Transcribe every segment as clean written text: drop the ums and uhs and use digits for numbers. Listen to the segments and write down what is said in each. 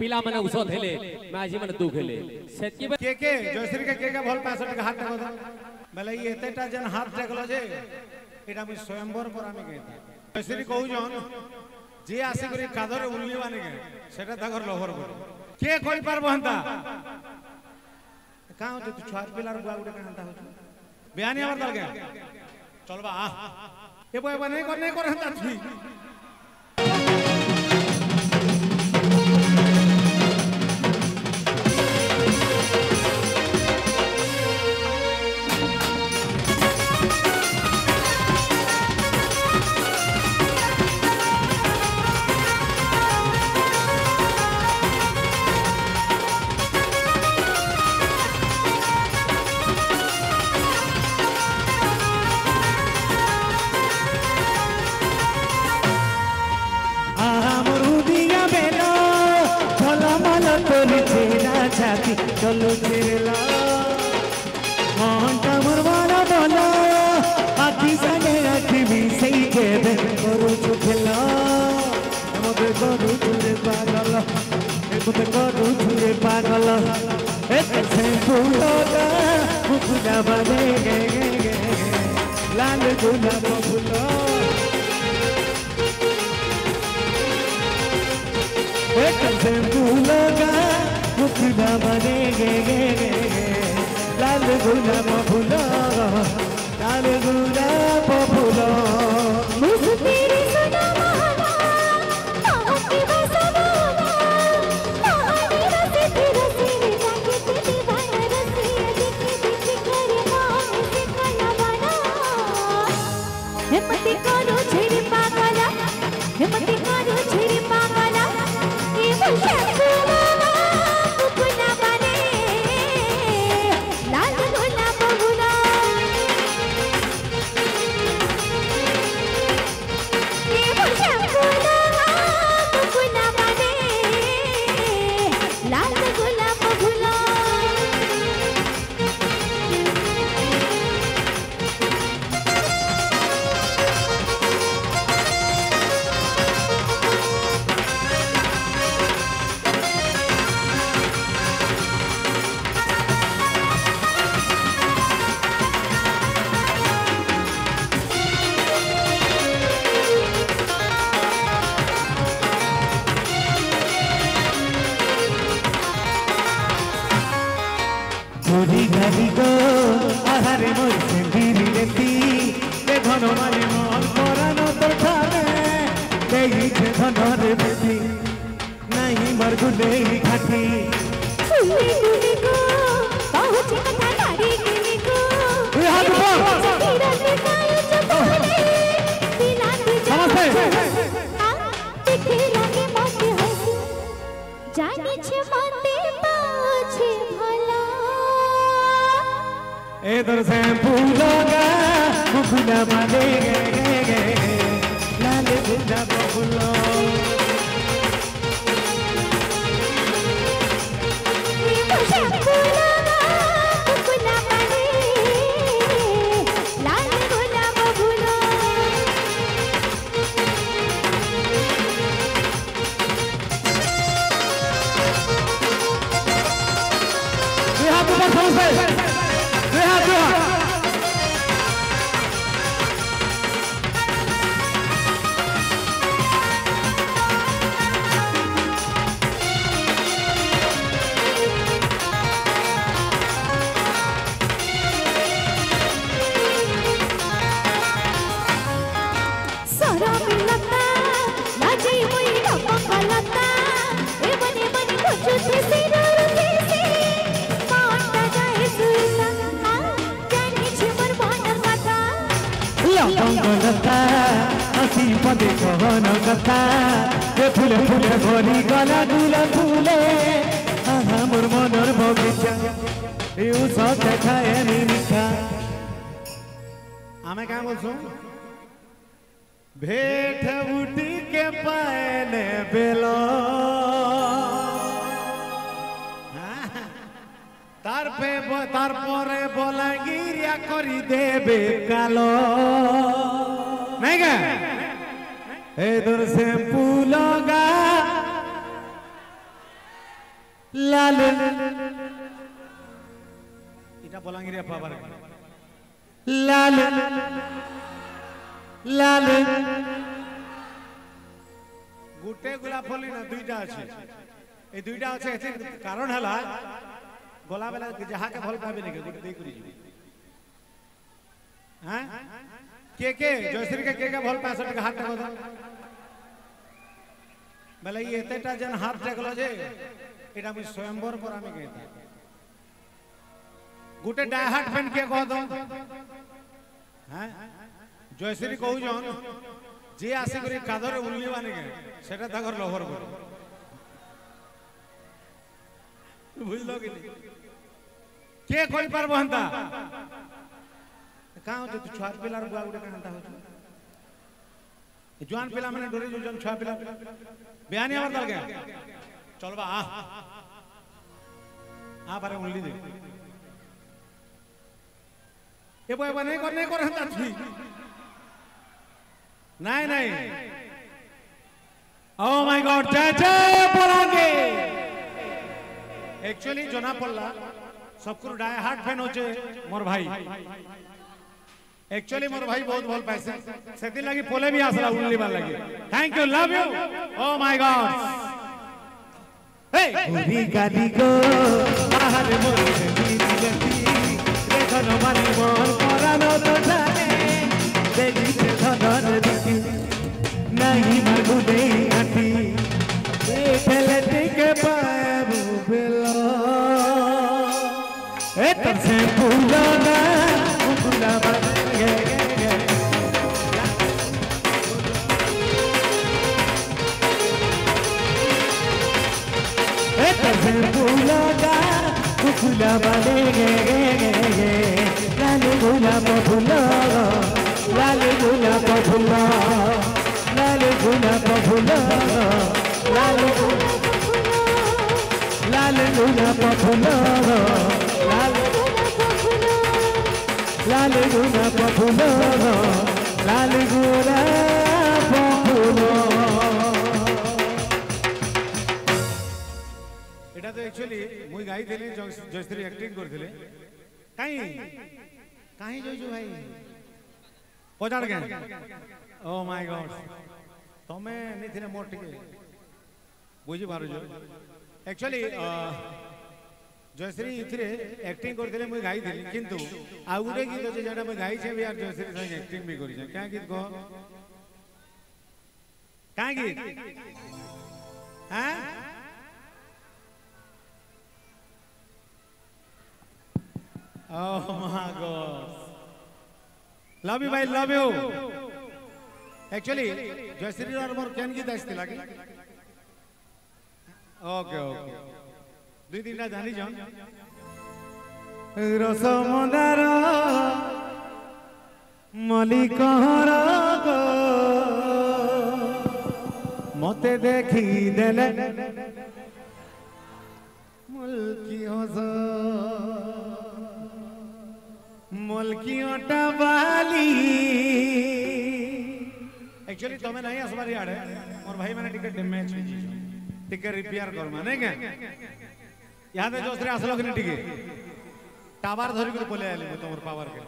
पिला माने औषध हेले माजी माने दुख हेले सेतकी के जयश्री के भल 65 के हाथ टेको बेले ये एतेटा जन हाथ टेकलो जे एटा मु स्वयंवर करामी के जयश्री कहू जन जे आसी करी कादरे उल्ली माने के सेटा तागर लहर कर के करि पारबो हंता का होते तू छुआ पिलार बुआ गुटे कांता हो बयानी हमर दल के चलबा आ ए बय नहीं कर हंता थी चलो चेला मांटा मरवाना बोला आखी सागे आखी भी सही के दे करो चुखला मते करो चुरे पागल मते करो चुरे पागल ऐसे फूलोगा मुकुला बने गे लाल गुलाब फूलो ऐसे फूलोगा मुकुला बने गे लाल गुलाब फूलो लाल गुलाब फूलो मुझे तेरी सदा महाना आपकी बसना आनी रसे तेरे सीने जाके तेरी बाना रसिया देखे करे माँ से खाना बना हिम्मत करो छेड़ी पागला हिम्मत करो छेड़ी पागला ये मुझे गोरी घरी गो आहारे मोर सेंधिरी रेती ए धन माले मन परानो तो ठाने देई छे धन रे बेटी नहीं मर गुलेई खाटी फुले गुले को पहुंचे कथा तारी गिनी को ए हाथ पर तीरते कायो चपले दिलाते हां देखे लगे मते हंसी जाने छे मते पाछे भला इधर से फूलोगा मुकुला बने गे लाल गुलाब फूलो मुझे फूलोगा मुकुला बने लाल गुलाब फूलो ये हाथ पर समझे लता हसी पदे कहन कथा ए फूले फूले भरी गला गुला फूले आहा मोर मनर बगीचा यू सत खाए मिठा आमे क्या बोलछो भेट उठी के पाएले बेलो तार परे बलांगिरिया करी देबे कालो नहीं क्या इधर से फूलोगा লাল এটা বলাঙ্গিরিয়া পাবার লাল লাল গোটে গোলাপ ফল না দুইটা আছে এই দুইটা আছে এর কারণ হলা গোলা বেলা যাহাকে ভাল পাবে নাকি গোটে দেই করি যাবি হ্যাঁ কে জয়শ্রী কে ভাল পায় সেটা হাত টাকা দাও বেলা এই এতটা জন হাত টাকলো যে এটা আমি স্বয়ম্বর পর আমি কইতা গোটে ডাই হাট ফ্যান কে কহ দাও হ্যাঁ জয়শ্রী কହୁজন যে আসি করি কাদরে উল্লিবা নাকি সেটা তাকর লহর করে বুঝলো কি কে কই পারবো হন্তা কাঁ হচ্ছে তুই ছুয়া পিলার বুয়া গুটে কাঁটা হচ্ছে জোয়ান পিলা মানে ডরে যাচ্ছেন ছুয়া পিলা বেয়ানি আমার দল কে চলবা পারে উল্লি দে এবার নেই করে হন্তা তুই नहीं नहीं ओह माय गॉड जय जय बोलांगे एक्चुअली जना पड़ला सबको डाई हार्ट फैन होचे मोर भाई एक्चुअली मोर भाई बहुत भल पाइसे सेति लगी पोले भी आसला उनली बार लगी thank you love you oh my God हे गोरी गाड़ी गो बाहर मोर गति देखो न मानी मोर परानो तो जाने देखी से धन दिखी नहीं मागू दे आती ए पहले के पाए बुबेलो ए तब से भूलो ना भूला बगे ए तब से भूलो ना भूला बगे लाल गुलाब भूलो लाल गुलाब फूल लाल गुलाब फूल लाल गुलाब फूल लाल गुलाब फूल लाल गुलाब फूल এটা তো एक्चुअली মুই গাইଥିଲି জয়শ্রী অ্যাক্টিং করଥିଲେ কাই কাই জয়জু ভাই পজাড় গে ও মাই গড তুমি নিথিনে মোর টিকে বুঝি পারুছ एक्चुअली জয়শ্রী ইথিরে অ্যাক্টিং করଥିଲେ মুই গাইଥିଲି কিন্তু আর গুটে গীত আছে যেটা মুই গাইছে বি আর জয়শ্রী সঙ্গে অ্যাক্টিং বি করিছে কা গীত কহ কা গীত হ্যাঁ Oh my God. Love you, bhai. Love you. Actually, Jayashree और मोर केन गीत आइस्ते लागे. Okay. दुई दिन ना जानी जान. रसमदार मलिकहर गो मते देखी देले मुल्की हस मुल्की ओटा वाली Actually, तुम्हें नहीं आसमारी आड़े. मोर भाई मैंने टिकट डैमेज की. टिकट रिपेयर कर माने क्या? यहाँ पे जो स्त्री आसलो किन्हीं टिके. टावर धरी कर बोले आले तो मोर पावर के.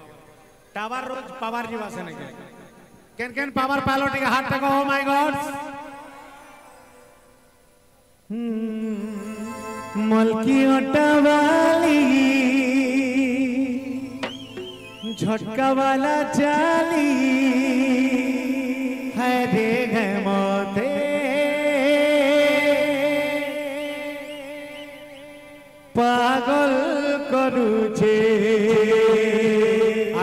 टावर रोज पावर जी वासे नहीं के. केन पावर पालो टिके हाथ तक oh my God. मुल्की ओटा वाली झटका वाला चाली है रे है मोते पागल करूछे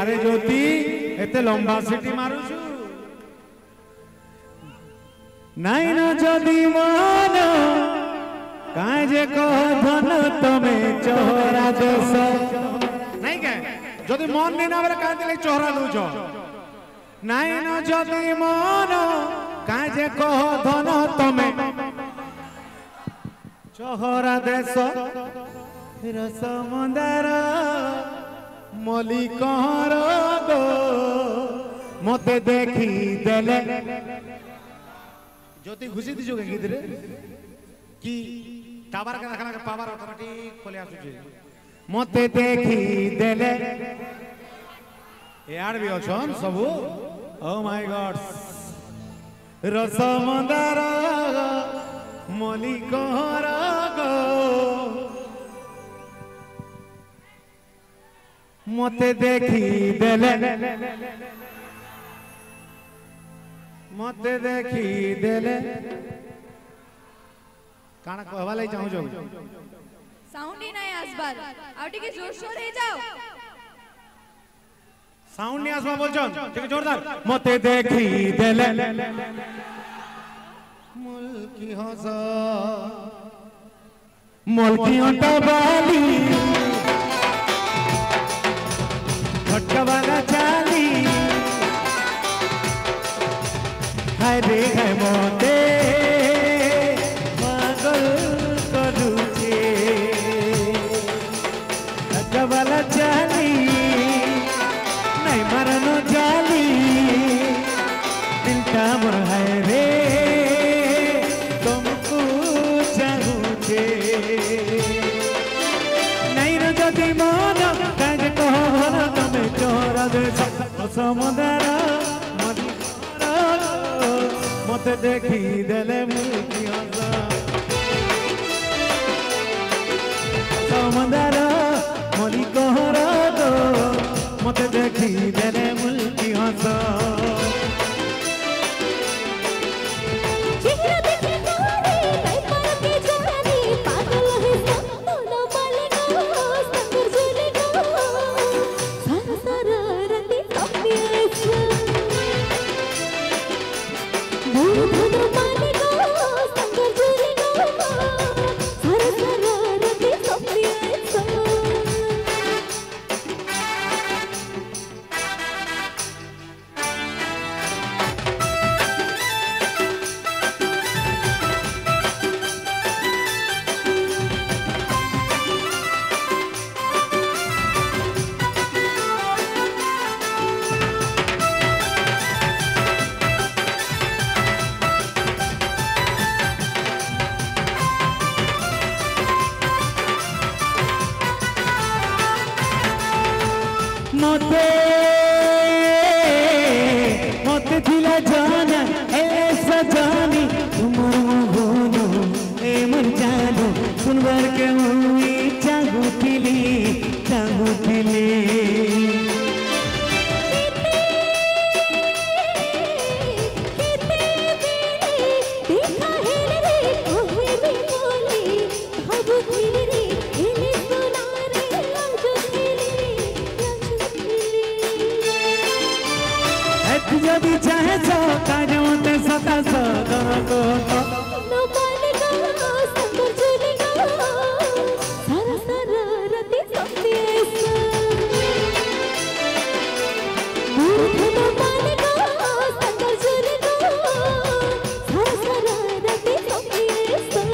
अरे ज्योति एते लंबा सिटी मारुछु नाइन जदि मन काजे कह धन तमे चोरा देश नहीं क्या যদি মন নেই না বলে কাঁদে লাগি চোহরা লুছ নাই ন যদি মন কাজে কহ ধন তমে চহরা দেশ রস মন্দার মলিকহর গো মতে দেখি দেলে জ্যোতি ঘুষি দিছো কে গীতরে কি टावर के देखला के पावर ऑटोमेटिक खोले आसुचे मते देखी देले यार भी अछन सबू ओ माय गॉड रस मंदार मलिकर गो मते देखी देले मते देखी देले काना कहवा लाई चाहू जो साउंड ही नहीं आसबार और ठीक है जोर शोर है जाओ साउंड नहीं आसबा बोलछन ठीक है जोरदार मते देखी देले मुल्की हस मुल्की ओटा बाली भटका वाला चाली हरे है मोते पागल करूचे भटका वाला चाली नहीं मरनो जाली दिल का मोर है रे तुमको चाहूचे नहीं रो जदी मन काज कहो भला तमे चोरा दे समुद्र मते देखी देले मुल्की हंसा समुद्र मली कहरा दो मते देखी देले मुल्की हंसा चेहरा देखे तोरे मैं पर के जानी पागल है सब ना मालेगा संगर जुलेगा सारा सारा रति अपने ऐसा भूल ना मालेगा संगर जुलेगा सारा सारा रति अपने ऐसा मते मते थिला जाना ऐसा जानी तुमर मोहनो ए मन जानो सुनवर के हुई चाहूतिली देखा है रे ओहे भी बोली भाबू रे एले सुना रे लाजो जदि चाहे सो काजो ते सता सो को नो मालेगा संगर जुलेगा सारा सारा रति अपने ऐसा भूल ना मालेगा संगर जुलेगा सारा सारा रति अपने ऐसा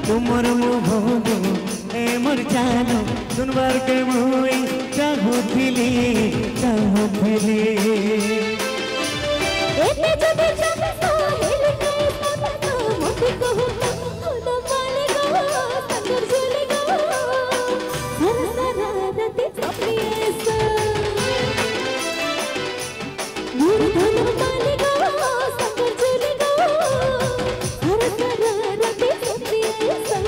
तुमर मोहनो ए मोर जानो सुनबार के मुई चाहूतिली एते जब जब साहिल के सपना मुझे कहूँ ना मालेगा संगर जुलेगा सारा सारा रति अपने ऐसा भूल ना मालेगा संगर जुलेगा सारा सारा रति अपने ऐसा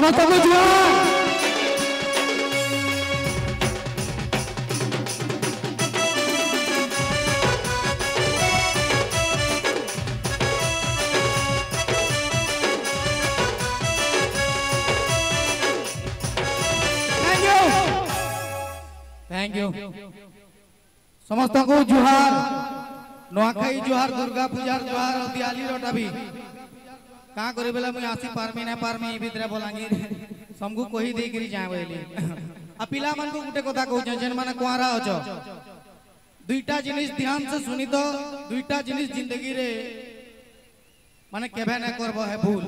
ସମସ୍ତଙ୍କୁ ଜୁହାର। थैंक यू समस्त को जुहार नुआखाई जुहार दुर्गा पूजार जुहार और दिवाली रोटा भी का करे बेला मुई आसी पारमी ना पारमी भितरे बोलांगी समगु कहि दे करी जाय बोली आ पिला मन को गुटे कथा कहू जेन माने कुआरा अछो दुईटा जिनिस ध्यान से सुनी तो दुईटा जिनिस जिंदगी रे माने केबे ना करबो है भूल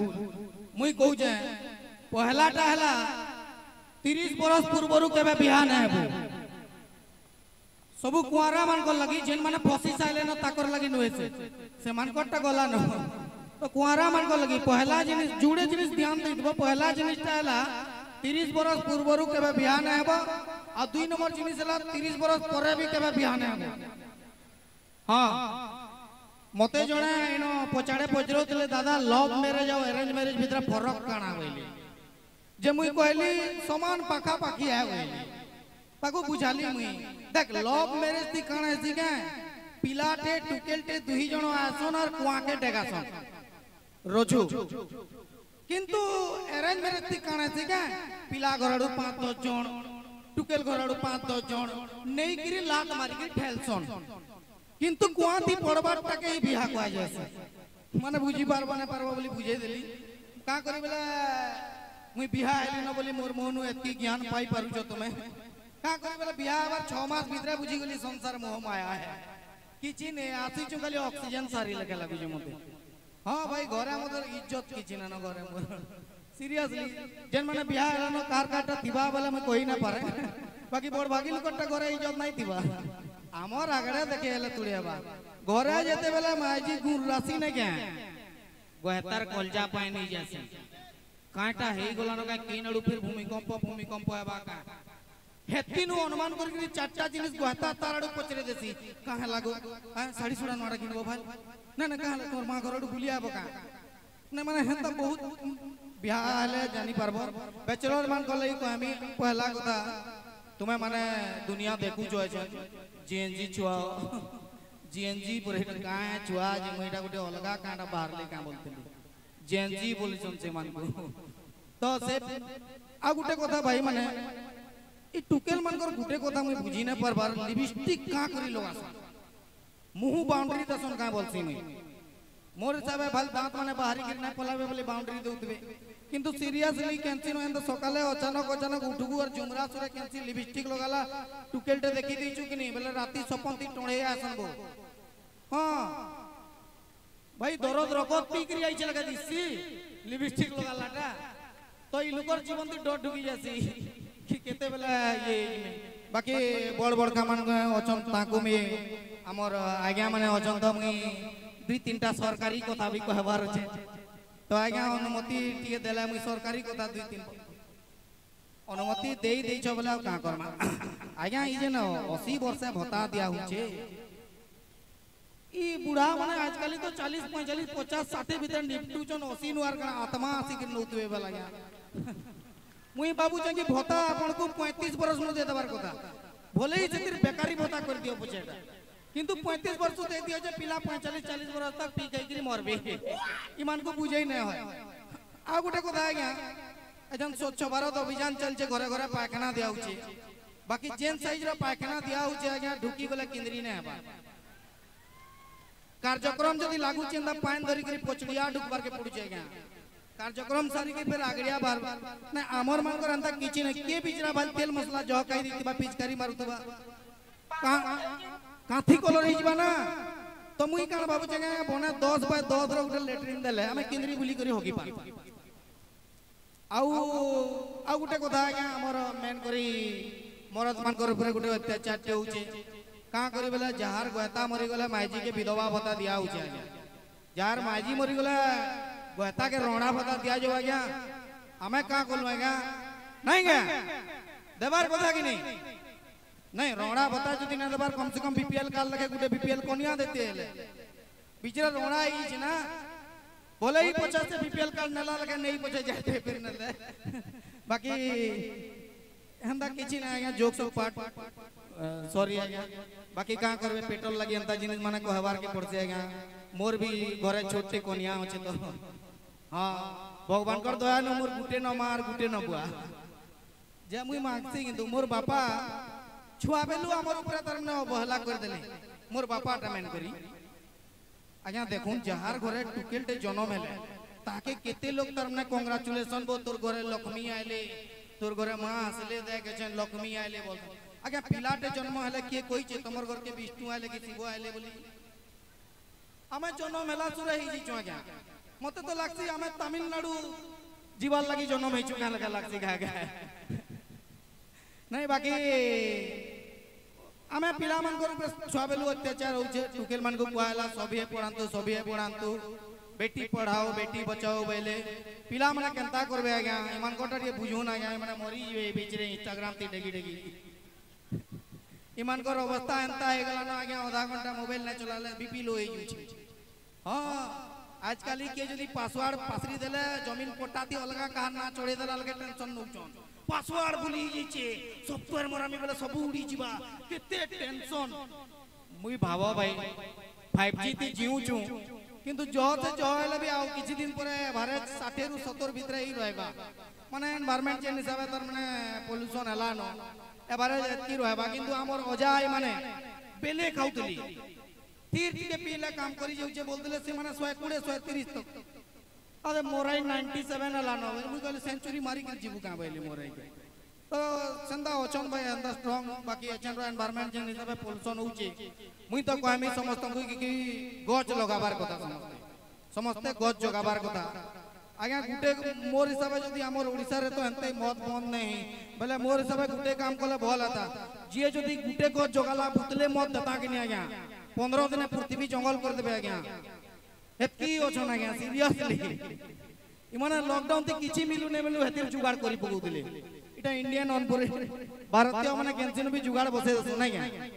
मुई कहू जे पहलाटा हला 30 बरस पूर्वरु केबे बिहा ना हेबो सबु कुआरा मान को लगी जेन माने फसी साइले न ताकर लगी नुए से मान कोटा गला न तो कुआरा मान को लगी पहला जिनिस जुड़े जिनिस ध्यान दे दबो पहला जिनिस ताला 30 बरस पूर्वरु केबे बिहा ना हेबो आ दुई नंबर जिनिस हला 30 बरस परे भी केबे बिहा ना हेबो हां मते जणे इनो पचाड़े पचरोतले दादा लव मैरिज और अरेंज मैरिज भीतर फरक काना होइले जे मुई कहली समान पाखा पाखी है होइले ताको बुझाली मुई देख लव मैरिज ती काना है सिके पिलाटे टुकेलटे दुही जणो आसन और कुआके डेगासन रोजू किंतु अरेंज मैरिज ती काना सिके पिला घरडू 5-10 जण टुकेल घरडू 5-10 जण नेई गिरी लात मारी के ठेलसन किंतु कुआती पड़बार टाके ही बिहा को आजसे माने बुझी पारबो ना पारबो बोली बुझे देली का करी बेला मुई बिहा आइली न बोली मोर मोहनु एती ज्ञान पाई पारु छ तुमे का करी बेला बिहा आबार 6 मास भीतर बुझी गेली संसार मोह माया है किछि ने आसी छु खाली ऑक्सीजन सारी लगे लागु जे मते हां भाई घरे मोर इज्जत किछि ना न घरे मोर सीरियसली जेन माने बिहा आला न कार काटा तिबा वाला मैं कोई ना पारे बाकी बड़ भागिल कोटा घरे इज्जत नाही तिबा आमर आगड़े देखे हेले तुड़ियाबा घरे जेते बेला माजी गुण राशि ने के गोहतार कलजा पाए नहीं जासे काटा हे गोलानो का किनडू फिर भूमिकंप हेबा का हेतिनु अनुमान करके चारटा जिनिस गोहता ताराडू पचरे देसी काहे लागो साड़ी सुड़ा नडा किनबो भाई ना ना काहे तोर मां घरडू बुलियाबो का ना माने हेता बहुत बियाह हले जानी पारबो बैचलर मान कले कहमी पहला कथा तुम्हें माने दुनिया देखु जो है जीएनजी छुआ जीएनजी पर गाय छुआ जे मइटा गुटे अलगा कांडा बाहर ले का बोलते जीएनजी बोली सन से मान को तो से आ गुटे कथा भाई माने ई टुकेल मान कर गुटे कथा मैं बुझी ना पर बार लिपस्टिक का करी लोगा मुंह बाउंड्री दसन का बोलसी मैं मोर हिसाब भाल दांत माने बाहरी गिरना पलावे बोली बाउंड्री देउतबे किंतु सीरियसली कैंसी न एंद सकाले अचानक उठगु और जुमरा सुरे कैंसी लिपस्टिक लगाला टुकेलटे देखि दिछु कि नहीं बोले राती सपन ती टोणे आसनबो हां भाई दरद रगत पी करी आइछ लगा दिसी लिपस्टिक लगालाटा तो ई लोकर जीवन ती डर ढुकी जासी कि केते बेला ये बाकी बड़ कामन अचन ताकू में हमर आज्ञा माने अचन त मुई 2-3टा सरकारी कथा भी कहबार छे तो आज्ञा अनुमति टिके देला मुई सरकारी कथा 2-3 अनुमति देई देई छ बोला का करमा आज्ञा ई जे न 80 वर्ष भत्ता दिया होचे ई बुढ़ा माने आजकल तो 40 45 50 60 भीतर निपटू छन 80 नुआर का आत्मा 80 के नोतवे वाला गया मुई बाबू जे कि भत्ता आपन को 35 वर्ष नु दे देबार कथा भले ही जतिर बेकारी भत्ता कर दियो पुछेटा किंतु 35 वर्ष दे दियो जे पिला 45-40 वर्ष तक पी गई मरबे ईमान को बुझे नहीं होय आ गुटे कथा आज्ञा एजन स्वच्छ भारत अभियान चल जे घरे घरे पायखाना दिया होची बाकी जेन साइज रो पायखाना दिया होची आज्ञा ढुकी गले केंद्री ने हेबा कार्यक्रम जदी लागू चंदा पान धरी करी पचड़िया ढुकबार के पड़ुचे आज्ञा कार्यक्रम सारी के फिर आगड़िया बार ना आमर मान कर अंता किछि ने के बिचरा भाई तेल मसला जह काई दितिबा पिचकारी मारुतबा काथी कलर हिजबा ना तो मुई कान बाबू जगह बना 10 बाय 10 रो उठे लेटरिन देले हमें केंद्री बुली करी होगी पा आउ गुटे कथा आज्ञा हमर मेन करी मरद मान कर ऊपर गुटे अत्याचार टे होचे का करी बेला जहार गोयता मरी गला माईजी के विधवा भत्ता दिया होचे आज्ञा जहार माईजी मरी गला गोयता के रोणा भत्ता दिया जो आज्ञा हमें का कोल आज्ञा नहीं गे देबार कथा कि नहीं रोणा भत्ता जदी ना देबार कम से कम बीपीएल कार्ड लगे गुटे बीपीएल कोनिया देते हेले बिचरा रोणा ई छ ना बोले ही 50 से बीपीएल कार्ड नला लगे नहीं पहुंचे जाते फिर न ले बाकी हेंदा किछि ना आज्ञा जोक सब पार्ट सॉरी आज्ञा बाकी का करबे पेट्रोल लगी एंता जिनिस माने कहबार के पड़से आज्ञा मोर भी घरे छोटे कोनिया होचे तो हां भगवान कर दया न मोर गुटे न मार गुटे न बुआ जे मुई मांगसी किंतु मोर बापा छुआ बेलु हमर ऊपर तरने अवहेला कर देले मोर बापा टामेन करी आज्ञा देखुन जहार घरे टुकेलटे जन्म हेले ताके केते लोग तरने कांग्रेचुलेशन बो तोर घरे लक्ष्मी आइले तोर घरे मां हसले देखे छन लक्ष्मी आइले बोल आज्ञा पिलाटे जन्म हेले के कोई छे तमर घर के विष्णु आइले कि शिव आइले बोली आमे जन्म हेला सुरे ही जी आज्ञा मते तो लागसी आमे तमिलनाडु जीवाल लगी जन्म हे चुका लगा लागसी गा गा नहीं बाकी आमे पिला मन को छुआ बेलु अत्याचार होचे टुकेल मन को कुआला सभी पढ़ांतु बेटी पढ़ाओ बेटी बचाओ बेले पिला मन केनता करबे आज्ञा एमान कोटा रे बुझुन आज्ञा माने मरी जे बीच रे इंस्टाग्राम ती डेगी डेगी इमान कर अवस्था एंता हे गला ना आज्ञा आधा घंटा मोबाइल न चलाले बीपी लो हे जुछि हां आजकल के जदी पासवर्ड पासरी देले जमीन पट्टाती अलगा कहा ना छोड़े देला अलगे टेंशन नउचन पासवर्ड भूली जिचे सॉफ्टवेयर मोरामी बेले सब उड़ी जिबा केते टेंशन मुई भाबो भाई 5G ती जीउ छु किंतु जहते जहले भी आउ किछि दिन परे भारत 60 रु 70 भितरे ही रहबा माने एनवायरनमेंट चेंज हिसाबे तर माने पोल्यूशन हला न एबारे एतकी रहबा किंतु हमर अजाय माने बेले खाउतली तीर के पीले काम करी जाउचे बोलदले से माने 120 130 तक अरे मोराई 97 हला न मुई कहले सेंचुरी मारी के जीबु का बैले मोराई के तो संदा ओचन भाई अंदर स्ट्रांग बाकी एचन एनवायरनमेंट चेंज हिसाबे पोल्यूशन होउचे मुई तो कहमी समस्त कि गछ लगाबार कथा समस्त गछ जगाबार कथा आज्ञा गुटे मोर हिसाबे जदी हमर ओडिसा रे तो एंते मत बंद नहीं बोले मोर हिसाबे गुटे काम कले भल आता जे जदी गुटे गछ जगाला भूतले मत देता कि नहीं आज्ञा 15 दिन पृथ्वी जंगल कर देबे आज्ञा एतकी ओछन आज्ञा सीरियसली इमाने लॉकडाउन ते किछि मिलु ने मिलु हेतिर जुगाड़ करी पगुतले इटा इंडियन अनपुरे भारतीय माने केनसिन भी जुगाड़ बसे सुनाई आज्ञा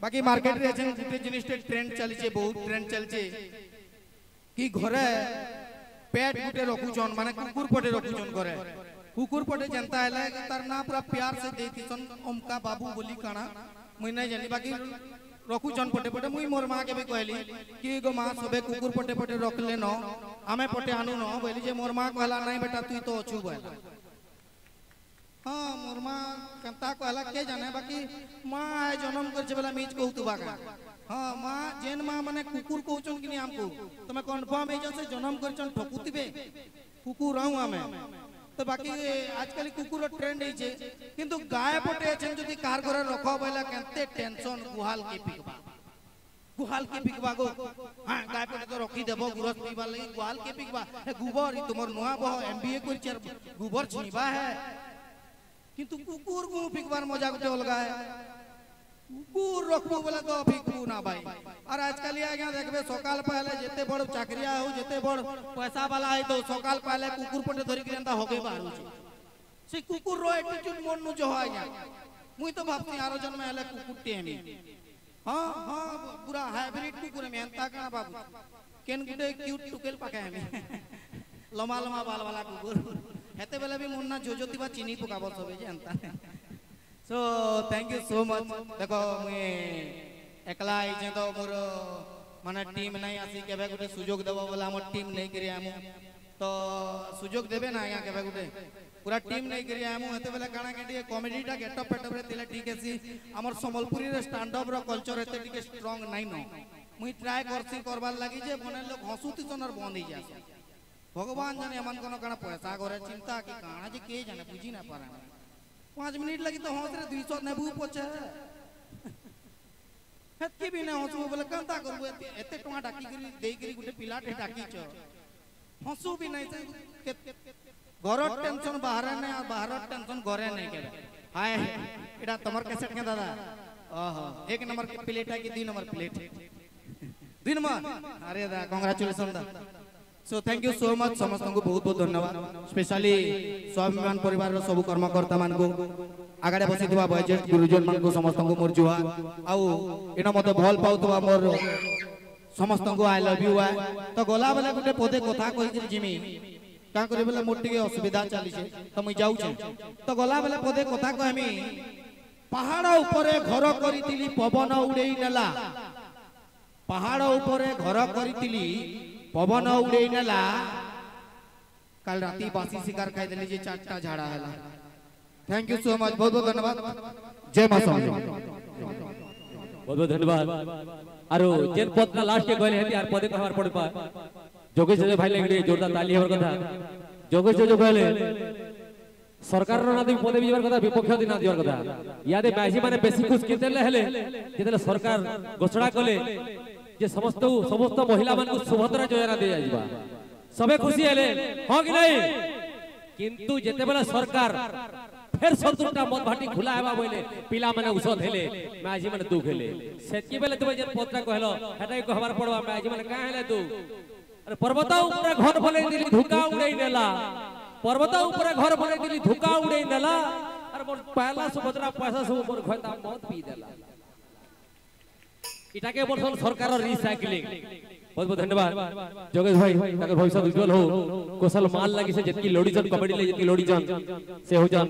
बाकी मार्केट रे एछन गुटे जिनिस ट्रेंड चली छे बहुत ट्रेंड चल छे कि घरे पेट गुटे रखुचन माने कुकुर पटे रखुचन घरे कुकुर पटे जनता हैला तार ना पूरा प्यार से देतिसन ओमका बाबू बोली काना मुई नै जानी बाकी रखुचन पटे पटे मुई मोर मां के भी कहली कि गो मां सबे कुकुर पटे पटे रखले न आमे पटे आनु न बोली जे मोर मां कहला नहीं बेटा तू तो अछु बोला हां मोर मां कंता कहला के जाने बाकी मां आय जन्म कर छे बेला मीच कहू तू बाका हां मां जेन मां माने कुकुर कहउचन कि नहीं हमको तमे कंफर्म हे जसे जन्म करचन ठकुतिबे कुकुर रहू आमे तो बाकी आजकल कुकुर ट्रेंड है किंतु गाय पटे छन जदी कार घर रखो बैला केते टेंशन गुहाल के पिकबा गो हां गाय पटे तो रखी देबो गुरस पीबा लगी गुहाल के पिकबा ए गोबर ई तुमर नुआ बह एमबीए कर चर गोबर छीबा है किंतु कुकुर को पिकबार मजा गुटे अलगा है कुकुर रखबो बोले तो पिकबू ना भाई और आजकल आज्ञा देखबे सकाल पहले जेते बड़ चाकरिया हो जेते बड़ पैसा वाला है तो सकाल पहले कुकुर पटे धरि के एंता होगे बारू से कुकुर रो एटीट्यूड मन नु जो आज्ञा मुई तो भाबती आरो जन्म हेले कुकुर टेमी हां हां पूरा हाइब्रिड कुकुर में एंता का बाबू केन गुटे क्यूट टुकेल पाके हमें लमा लमा बाल वाला कुकुर हेते बेले भी मुन्ना जोजोतिबा चिनी पकाबो सबे जे एंता so thank you so much देखो मुई एकला आई जे तो मोर माने टीम नहीं आसी केबे गुटे सुयोग देबो बोला हमर टीम नहीं करी आमु तो सुयोग देबे ना या केबे गुटे पूरा टीम नहीं करी आमु हेते बेले काना के कॉमेडीटा गेटअप पेटअप रे तिले ठीक आसी हमर संबलपुरी रे स्टैंड अप रो कल्चर हेते ठीक स्ट्रांग नहीं न मुई ट्राई करसी करबार लागि जे बने लोग हसुती सनर बंद ही जासे भगवान जाने हमन कोनो काना पैसा करे चिंता की काना जे के जाने बुझी ना पारा 5 मिनट लगी तो हंस रे 200 नेबू पचे हेतकी भी ना हंसबो बोले कंता करबो एते टका डाकी करी देई करी गुटे पिलाटे डाकी छ हंसू भी नहीं से घर टेंशन बाहर नहीं और बाहर टेंशन घरे नहीं करे हाय एटा तमर कैसेट के दादा ओहो 1 नंबर के प्लेट है कि 2 नंबर प्लेट 2 नंबर अरे दा कांग्रेचुलेशन दा सो थैंक यू सो मच समस्त को बहुत बहुत धन्यवाद स्पेशली स्वाभिमान परिवार रो सब कर्मकर्ता मान को आगडे बसी दिवा बजेट गुरुजन मान को समस्त को मोर जुहा आउ एना मते भल पाउतबा मोर समस्त को आई लव यू आ तो गोला वाला गुटे पदे कथा कहि जिमी का करे बेले मोर टिके असुविधा चली छे तो मुई जाऊ छे तो गला बेले पदे कथा कहमी पहाड़ ऊपरे घर करितिली पवन उड़ेई नेला पहाड़ ऊपरे घर करितिली पवन उड़ेई नेला कल राती बासी शिकार खाई देली जे 4टा झाड़ा हैला थैंक यू सो मच बहुत बहुत धन्यवाद जय मां समझ बहुत बहुत धन्यवाद आरो जेन पद ना लास्ट के कहले हेती आर पदे कहवार पड़ पा जोगेश जो भाई लगड़ी जोरदार ताली होर कथा जोगेश जो कहले सरकार रो ना दे पदे बिजवर कथा विपक्ष दिन ना दिवर कथा यादे बाजी माने बेसी खुश केतेले हेले जेतेले सरकार घोषणा कले जे समस्त महिला मान को सुभद्रा योजना दे जाइबा सबे खुशी हेले हां कि नहीं किंतु जेते बेला सरकार फिर 70टा मत भाटी खुला हेबा बोले पिला माने औषध हेले माजी माने दुख हेले सेतकी बेले तुमे जे पत्रा कहलो हेटा को हमार पड़वा माजी माने का हेले तू अरे पर्वत ऊपर घर भले दिली धुका उड़ई नेला पर्वत ऊपर घर भले दिली धुका उड़ई नेला अरे मोर पहला सुभद्रा पैसा सब मोर खता मत पी देला इटाके बोलसन सरकार रिसाइक्लिंग बहुत बहुत धन्यवाद जोगेश भाई ताके भविष्य उज्जवल हो कौशल माल लगी से जतकी लोडी जन कबड्डी ले जतकी लोडी जन से हो जान